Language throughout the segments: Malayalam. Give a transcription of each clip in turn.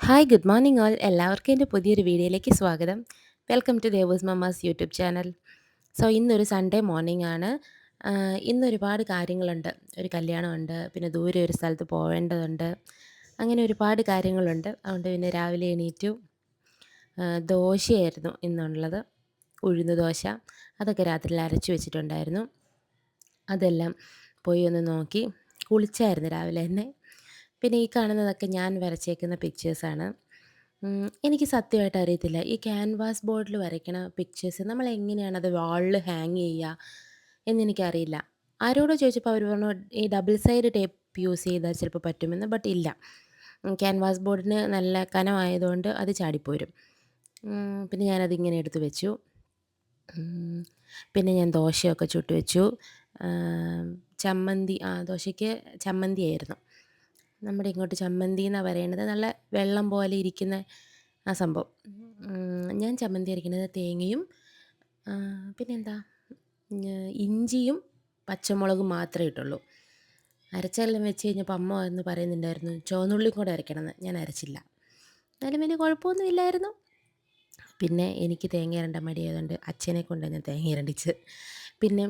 ഹായ് ഗുഡ് മോർണിംഗ് ഓൾ എല്ലാവർക്കും എൻ്റെ പുതിയൊരു വീഡിയോയിലേക്ക് സ്വാഗതം. Welcome to Devu's mamma's YouTube channel. ഇന്നൊരു സൺഡേ മോർണിംഗ് ആണ്. ഇന്ന് ഒരുപാട് കാര്യങ്ങളുണ്ട്. ഒരു കല്യാണമുണ്ട്, പിന്നെ ദൂരെ ഒരു സ്ഥലത്ത് പോവേണ്ടതുണ്ട്. അങ്ങനെ ഒരുപാട് കാര്യങ്ങളുണ്ട്. അതുകൊണ്ട് പിന്നെ രാവിലെ എണീറ്റു. ദോശയായിരുന്നു ഇന്നുള്ളത്. ഉഴുന്ന് ദോശ. അതൊക്കെ രാത്രിയിൽ അരച്ച് വെച്ചിട്ടുണ്ടായിരുന്നു. അതെല്ലാം പോയി ഒന്ന് നോക്കി. കുളിച്ചായിരുന്നു രാവിലെ തന്നെ. പിന്നെ ഈ കാണുന്നതൊക്കെ ഞാൻ വരച്ചേക്കുന്ന പിക്ചേഴ്സാണ്. എനിക്ക് സത്യമായിട്ട് അറിയത്തില്ല. ഈ ക്യാൻവാസ് ബോർഡിൽ വരയ്ക്കണ പിക്ചേഴ്സ് നമ്മളെങ്ങനെയാണത് വാളിൽ ഹാങ് ചെയ്യുക എന്നെനിക്കറിയില്ല. ആരോടോ ചോദിച്ചപ്പോൾ അവർ പറഞ്ഞു ഈ ഡബിൾ സൈഡ് ടേപ്പ് യൂസ് ചെയ്താൽ ചിലപ്പോൾ പറ്റുമെന്ന്. ബട്ട് ഇല്ല. ക്യാൻവാസ് ബോർഡിന് നല്ല കനമായതുകൊണ്ട് അത് ചാടിപ്പോരും. പിന്നെ ഞാനതിങ്ങനെ എടുത്ത് വെച്ചു. ഉം, പിന്നെ ഞാൻ ദോശയൊക്കെ ചുട്ട് വെച്ചു. ചമ്മന്തി ദോശയ്ക്ക് ചമ്മന്തിയായിരുന്നു. നമ്മുടെ ഇങ്ങോട്ട് ചമ്മന്തി എന്നാണ് പറയണത്. നല്ല വെള്ളം പോലെ ഇരിക്കുന്ന ആ സംഭവം. ഞാൻ ചമ്മന്തി അരയ്ക്കുന്നത് തേങ്ങയും പിന്നെന്താ ഇഞ്ചിയും പച്ചമുളകും മാത്രമേ ഇട്ടുള്ളൂ. അരച്ചെല്ലാം വെച്ച് കഴിഞ്ഞപ്പോൾ അമ്മ വന്ന് പറയുന്നുണ്ടായിരുന്നു ചുവന്നുള്ളിയും കൂടെ അരയ്ക്കണമെന്ന്. ഞാൻ അരച്ചില്ല. എന്നാലും വലിയ കുഴപ്പമൊന്നും ഇല്ലായിരുന്നു. പിന്നെ എനിക്ക് തേങ്ങ ചിരണ്ടാൻ മടിയായതുകൊണ്ട് അച്ഛനെ കൊണ്ടാണ് ഞാൻ തേങ്ങ ചിരണ്ടിച്ചത്. പിന്നെ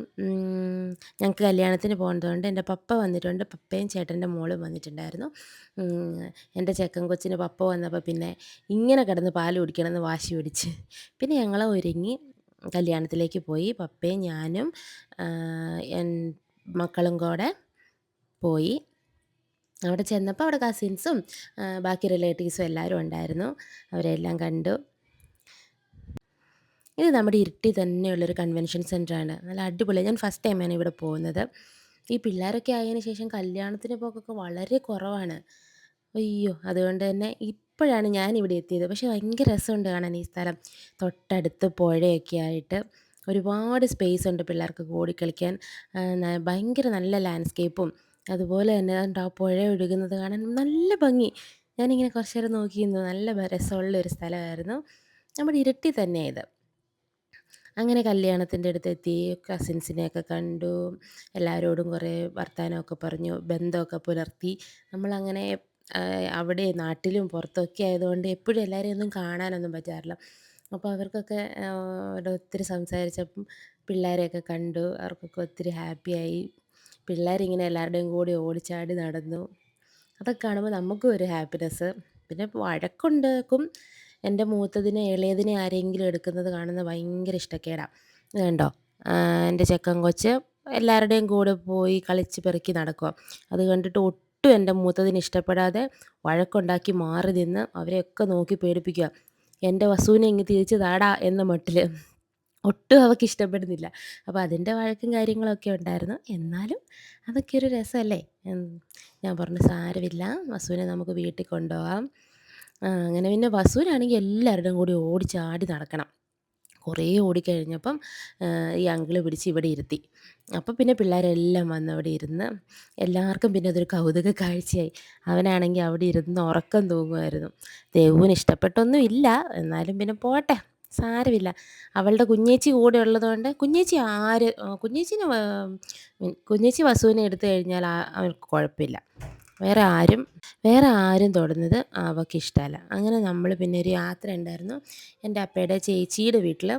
ഞങ്ങൾക്ക് കല്യാണത്തിന് പോകേണ്ടതുകൊണ്ട് എൻ്റെ പപ്പ വന്നിട്ടുണ്ട്. പപ്പയും ചേട്ടൻ്റെ മോളും വന്നിട്ടുണ്ടായിരുന്നു. എൻ്റെ ചെക്കൻ കൊച്ചിന് പപ്പ വന്നപ്പോൾ പിന്നെ ഇങ്ങനെ കിടന്ന് പാൽ കുടിക്കണമെന്ന് വാശി പിടിച്ച്. പിന്നെ ഞങ്ങൾ ഒരുങ്ങി കല്യാണത്തിലേക്ക് പോയി. പപ്പയും ഞാനും മക്കളും കൂടെ പോയി. അവിടെ ചെന്നപ്പോൾ അവിടെ കസിൻസും ബാക്കി റിലേറ്റീവ്സും എല്ലാവരും ഉണ്ടായിരുന്നു. അവരെല്ലാം കണ്ടു. ഇത് നമ്മുടെ ഇരിട്ടി തന്നെയുള്ളൊരു കൺവെൻഷൻ സെൻ്ററാണ്. നല്ല അടിപൊളിയാണ്. ഞാൻ ഫസ്റ്റ് ടൈമാണ് ഇവിടെ പോകുന്നത്. ഈ പിള്ളേരൊക്കെ ആയതിന് ശേഷം കല്യാണത്തിന് പോക്കൊക്കെ വളരെ കുറവാണ്. അയ്യോ! അതുകൊണ്ട് തന്നെ ഇപ്പോഴാണ് ഞാനിവിടെ എത്തിയത്. പക്ഷേ ഭയങ്കര രസമുണ്ട് കാണാൻ ഈ സ്ഥലം. തൊട്ടടുത്ത് പുഴയൊക്കെ ആയിട്ട് ഒരുപാട് സ്പേസ് ഉണ്ട് പിള്ളേർക്ക് ഓടിക്കളിക്കാൻ. ഭയങ്കര നല്ല ലാൻഡ്സ്കേപ്പും അതുപോലെ തന്നെ ആ പുഴ ഒഴുകുന്നത് കാണാൻ നല്ല ഭംഗി. ഞാനിങ്ങനെ കുറച്ച് നേരം നോക്കിയിരുന്നു. നല്ല രസമുള്ളൊരു സ്ഥലമായിരുന്നു. നമ്മുടെ ഇരിട്ടി തന്നെയാണ് ഇത്. അങ്ങനെ കല്യാണത്തിൻ്റെ അടുത്തെത്തി. കസിൻസിനെയൊക്കെ കണ്ടു. എല്ലാവരോടും കുറേ വർത്തമാനമൊക്കെ പറഞ്ഞു. ബന്ധമൊക്കെ പുലർത്തി. നമ്മളങ്ങനെ അവിടെ നാട്ടിലും പുറത്തൊക്കെ ആയതുകൊണ്ട് എപ്പോഴും എല്ലാവരെയും ഒന്നും കാണാനൊന്നും പറ്റാറില്ല. അപ്പോൾ അവർക്കൊക്കെ ഒത്തിരി സംസാരിച്ചപ്പം പിള്ളേരെയൊക്കെ കണ്ടു. അവർക്കൊക്കെ ഒത്തിരി ഹാപ്പിയായി. പിള്ളേരിങ്ങനെ എല്ലാവരുടെയും കൂടെ ഓടിച്ചാടി നടന്നു. അതൊക്കെ കാണുമ്പോൾ നമുക്കും ഒരു ഹാപ്പിനെസ്. പിന്നെ വഴക്കുണ്ടാക്കും. എൻ്റെ മൂത്തതിനെ ഇളയതിനെ ആരെങ്കിലും എടുക്കുന്നത് കാണുന്നത് ഭയങ്കര ഇഷ്ടക്കേടാണ്. ഇത് കണ്ടോ? എൻ്റെ ചെക്കൻ കൊച്ച് എല്ലാവരുടെയും കൂടെ പോയി കളിച്ച് പെറുക്കി നടക്കുക. അത് കണ്ടിട്ട് ഒട്ടും എൻ്റെ മൂത്തതിന് ഇഷ്ടപ്പെടാതെ വഴക്കുണ്ടാക്കി മാറി നിന്ന് അവരെയൊക്കെ നോക്കി പേടിപ്പിക്കുക. എൻ്റെ വസുവിനെ ഇങ്ങ് തിരിച്ച് താടാ എന്ന മട്ടിൽ. ഒട്ടും അവൾക്ക് ഇഷ്ടപ്പെടുന്നില്ല. അപ്പോൾ അതിൻ്റെ വഴക്കും കാര്യങ്ങളൊക്കെ ഉണ്ടായിരുന്നു. എന്നാലും അതൊക്കെ ഒരു രസമല്ലേ. ഞാൻ പറഞ്ഞു സാരമില്ല, വസുവിനെ നമുക്ക് വീട്ടിൽ കൊണ്ടുപോകാം. അങ്ങനെ പിന്നെ വസുവിനാണെങ്കിൽ എല്ലാവരുടെയും കൂടി ഓടിച്ചാടി നടക്കണം. കുറേ ഓടിക്കഴിഞ്ഞപ്പം ഈ അങ്കിള് പിടിച്ച് ഇവിടെ ഇരുത്തി. അപ്പോൾ പിന്നെ പിള്ളേരെല്ലാം വന്ന് അവിടെ ഇരുന്ന് എല്ലാവർക്കും പിന്നെ അതൊരു കൗതുക കാഴ്ചയായി. അവനാണെങ്കിൽ അവിടെ ഇരുന്ന് ഉറക്കം തൂങ്ങുമായിരുന്നു. ദേവുവിന് ഇഷ്ടപ്പെട്ടൊന്നും ഇല്ല. എന്നാലും പിന്നെ പോട്ടെ, സാരമില്ല. അവളുടെ കുഞ്ഞേച്ചി കൂടെ ഉള്ളതുകൊണ്ട് കുഞ്ഞേച്ചി വസുവിനെ എടുത്തു കഴിഞ്ഞാൽ അവൾക്ക് കുഴപ്പമില്ല. വേറെ ആരും തൊടുന്നത് അവൾക്കിഷ്ടമല്ല. അങ്ങനെ നമ്മൾ പിന്നെ ഒരു യാത്ര ഉണ്ടായിരുന്നു. എൻ്റെ അപ്പയുടെ ചേച്ചിയുടെ വീട്ടിൽ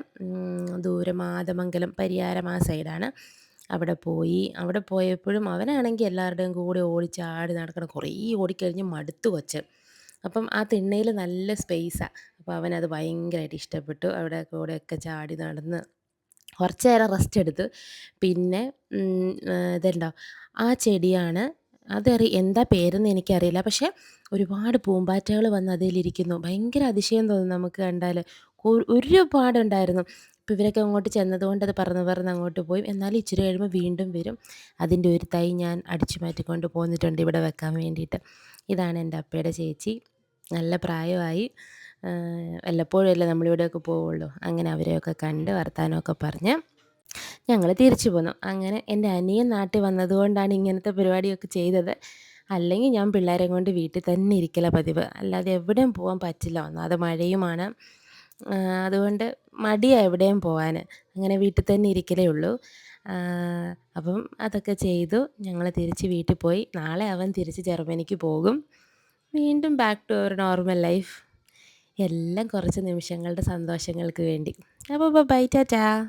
ദൂരെ മാതമംഗലം പരിയാരം ആ സൈഡാണ്. അവിടെ പോയി. അവിടെ പോയപ്പോഴും അവനാണെങ്കിൽ എല്ലാവരുടെയും കൂടെ ഓടിച്ചാടി നടക്കണം. കുറേ ഓടിക്കഴിഞ്ഞ് മടുത്തു കൊച്ച്. അപ്പം ആ തിണ്ണയിൽ നല്ല സ്പേസാണ്. അപ്പോൾ അവനത് ഭയങ്കരമായിട്ട് ഇഷ്ടപ്പെട്ടു. അവിടെ കൂടെയൊക്കെ ചാടി നടന്ന് കുറച്ച് നേരം റെസ്റ്റ് എടുത്തു. പിന്നെ ഇതുണ്ടോ, ആ ചെടിയാണ്. എന്താ പേരെന്ന് എനിക്കറിയില്ല. പക്ഷേ ഒരുപാട് പൂമ്പാറ്റകൾ വന്ന് അതിലിരിക്കുന്നു. ഭയങ്കര അതിശയം തോന്നും നമുക്ക് കണ്ടാൽ. ഒരുപാടുണ്ടായിരുന്നു. ഇപ്പോൾ ഇവരൊക്കെ അങ്ങോട്ട് ചെന്നതുകൊണ്ട് അത് പറന്ന് പറന്ന് അങ്ങോട്ട് പോയി. എന്നാലും ഇച്ചിരി കഴിയുമ്പോൾ വീണ്ടും വരും. അതിൻ്റെ ഒരു തൈ ഞാൻ അടിച്ചു മാറ്റിക്കൊണ്ട് പോന്നിട്ടുണ്ട് ഇവിടെ വെക്കാൻ വേണ്ടിയിട്ട്. ഇതാണ് എൻ്റെ അപ്പയുടെ ചേച്ചി. നല്ല പ്രായമായി. വല്ലപ്പോഴും അല്ലേ നമ്മളിവിടെയൊക്കെ പോവുള്ളൂ. അങ്ങനെ അവരെയൊക്കെ കണ്ട് വർത്താനമൊക്കെ പറഞ്ഞ് ഞങ്ങൾ തിരിച്ചു പോന്നു. അങ്ങനെ എൻ്റെ അനിയൻ നാട്ടിൽ വന്നതുകൊണ്ടാണ് ഇങ്ങനത്തെ പരിപാടിയൊക്കെ ചെയ്തത്. അല്ലെങ്കിൽ ഞാൻ പിള്ളേരെയും കൊണ്ട് വീട്ടിൽ തന്നെ ഇരിക്കലാണ് പതിവ്. അല്ലാതെ എവിടെയും പോകാൻ പറ്റില്ല. ഒന്നാമത് മഴയുമാണ്. അതുകൊണ്ട് മടിയാണ് എവിടെയും പോകാൻ. അങ്ങനെ വീട്ടിൽ തന്നെ ഇരിക്കലേ ഉള്ളൂ. അപ്പം അതൊക്കെ ചെയ്തു ഞങ്ങൾ തിരിച്ച് വീട്ടിൽ പോയി. നാളെ അവൻ തിരിച്ച് ജർമ്മനിക്ക് പോകും. വീണ്ടും ബാക്ക് ടു അവർ നോർമൽ ലൈഫ്. എല്ലാം കുറച്ച് നിമിഷങ്ങളുടെ സന്തോഷങ്ങൾക്ക് വേണ്ടി. അപ്പോൾ ബൈ ടാറ്റാ.